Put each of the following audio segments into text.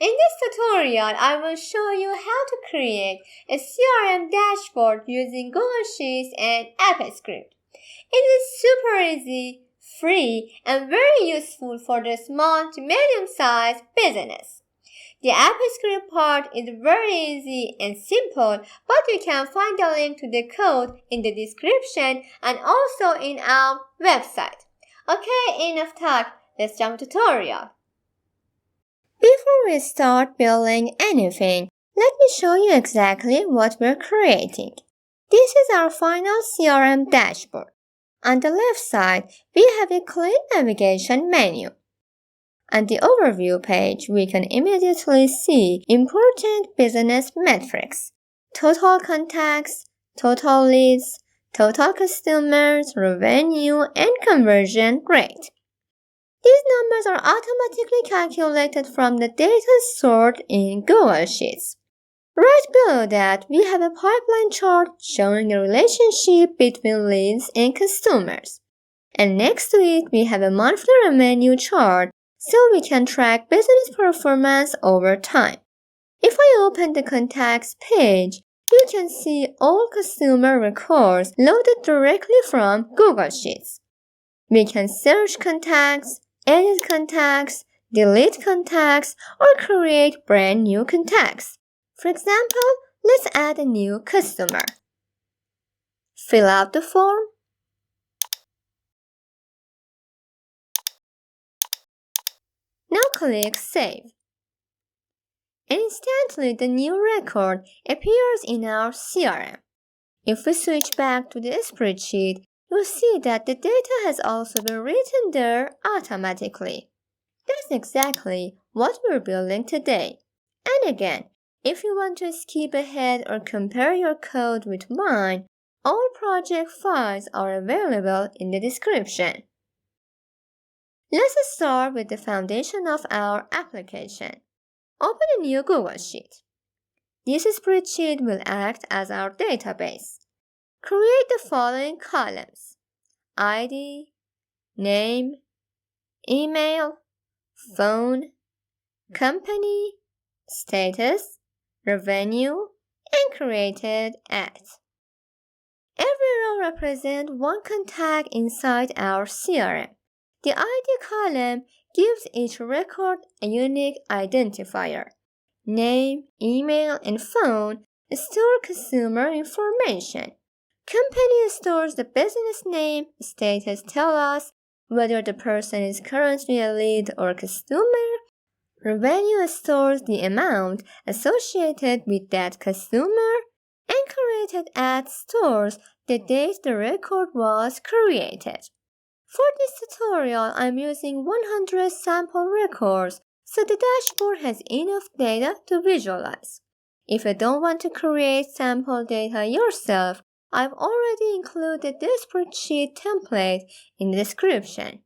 In this tutorial, I will show you how to create a CRM dashboard using Google Sheets and AppScript. It is super easy, free, and very useful for the small to medium-sized business. The AppScript part is very easy and simple, but you can find the link to the code in the description and also in our website. Okay, enough talk. Let's jump to tutorial. Before we start building anything, let me show you exactly what we're creating. This is our final CRM dashboard. On the left side, we have a clean navigation menu. On the overview page, we can immediately see important business metrics: total contacts, total leads, total customers, revenue, and conversion rate. These numbers are automatically calculated from the data stored in Google Sheets. Right below that, we have a pipeline chart showing a relationship between leads and customers. And next to it, we have a monthly revenue chart so we can track business performance over time. If I open the contacts page, you can see all customer records loaded directly from Google Sheets. We can search contacts, edit contacts, delete contacts, or create brand new contacts. For example, let's add a new customer. Fill out the form. Now click Save. And instantly the new record appears in our CRM. If we switch back to the spreadsheet, you'll see that the data has also been written there automatically. That's exactly what we're building today. And again, if you want to skip ahead or compare your code with mine, all project files are available in the description. Let's start with the foundation of our application. Open a new Google Sheet. This spreadsheet will act as our database. Create the following columns: ID, name, email, phone, company, status, revenue, and created ads. Every row represents one contact inside our CRM. The ID column gives each record a unique identifier. Name, email, and phone store customer information. Company stores the business name. Status tells us whether the person is currently a lead or customer. Revenue stores the amount associated with that customer. And created ads stores the date the record was created. For this tutorial, I'm using 100 sample records, so the dashboard has enough data to visualize. If you don't want to create sample data yourself, I've already included the spreadsheet template in the description.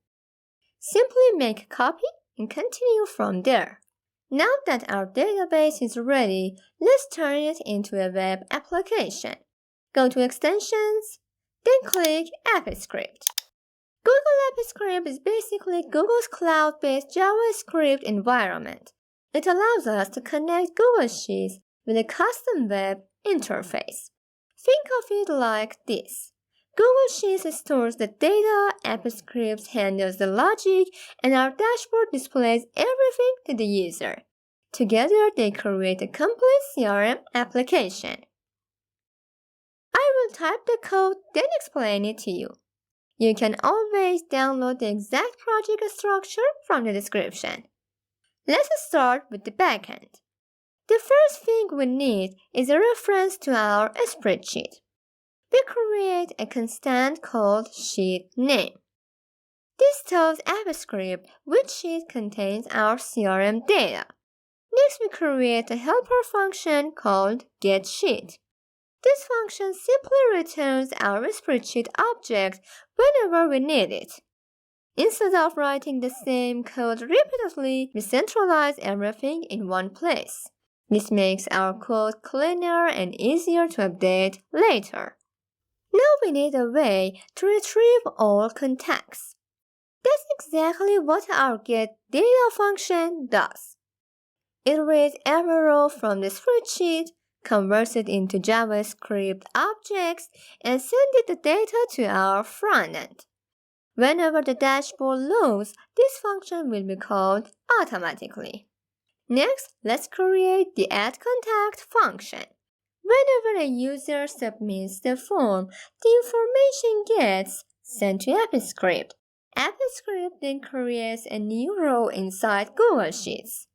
Simply make a copy and continue from there. Now that our database is ready, let's turn it into a web application. Go to Extensions, then click AppScript. Google AppScript is basically Google's cloud-based JavaScript environment. It allows us to connect Google Sheets with a custom web interface. Think of it like this. Google Sheets stores the data, AppScript handles the logic, and our dashboard displays everything to the user. Together, they create a complete CRM application. I will type the code, then explain it to you. You can always download the exact project structure from the description. Let's start with the backend. The first thing we need is a reference to our spreadsheet. We create a constant called sheet name. This tells AppScript which sheet contains our CRM data. Next, we create a helper function called getSheet. This function simply returns our spreadsheet object whenever we need it. Instead of writing the same code repeatedly, we centralize everything in one place. This makes our code cleaner and easier to update later. Now we need a way to retrieve all contacts. That's exactly what our getData function does. It reads every row from the spreadsheet, converts it into JavaScript objects, and sends the data to our frontend. Whenever the dashboard loads, this function will be called automatically. Next, let's create the add contact function. Whenever a user submits the form, the information gets sent to AppScript. AppScript then creates a new row inside Google Sheets.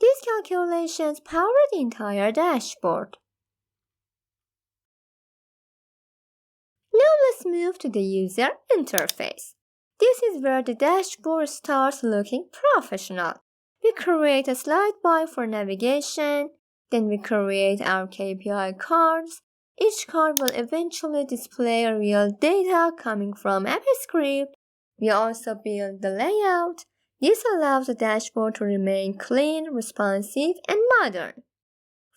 These calculations power the entire dashboard. Now let's move to the user interface. This is where the dashboard starts looking professional. We create a slide bar for navigation, then we create our KPI cards. Each card will eventually display real data coming from AppScript. We also build the layout. This allows the dashboard to remain clean, responsive, and modern.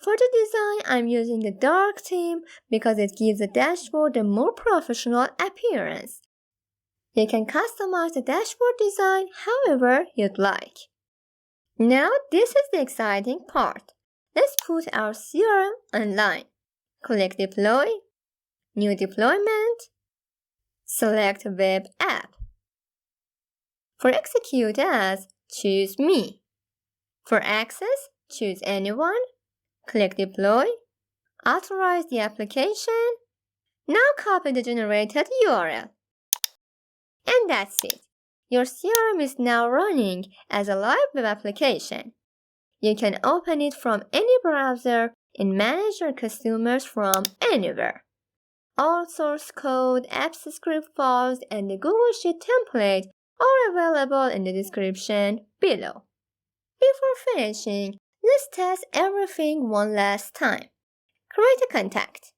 For the design, I'm using the dark theme because it gives the dashboard a more professional appearance. You can customize the dashboard design however you'd like. Now, this is the exciting part. Let's put our CRM online. Click Deploy, New Deployment, select Web App. For Execute As, choose Me. For Access, choose Anyone. Click Deploy, authorize the application. Now copy the generated URL. And that's it. Your CRM is now running as a live web application. You can open it from any browser and manage your customers from anywhere. All source code, AppScript files, and the Google Sheet template are available in the description below. Before finishing, let's test everything one last time. Create a contact.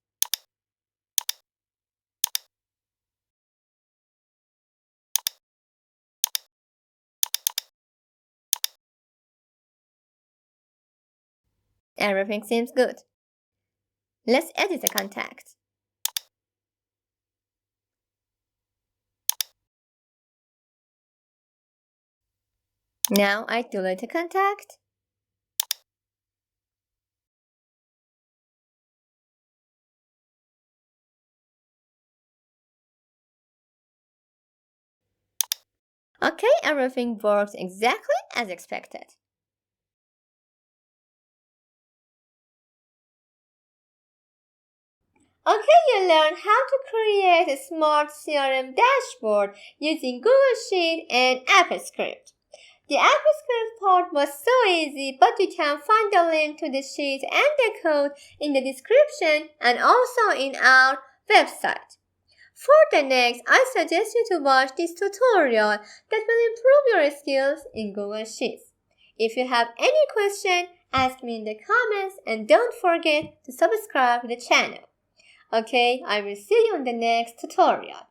Everything seems good. Let's edit a contact. Now I delete a contact. Okay, everything works exactly as expected. Okay, you learned how to create a smart CRM dashboard using Google Sheet and AppScript. The AppScript part was so easy, but you can find the link to the sheet and the code in the description and also in our website. For the next, I suggest you to watch this tutorial that will improve your skills in Google Sheets. If you have any question, ask me in the comments and don't forget to subscribe to the channel. Okay, I will see you in the next tutorial.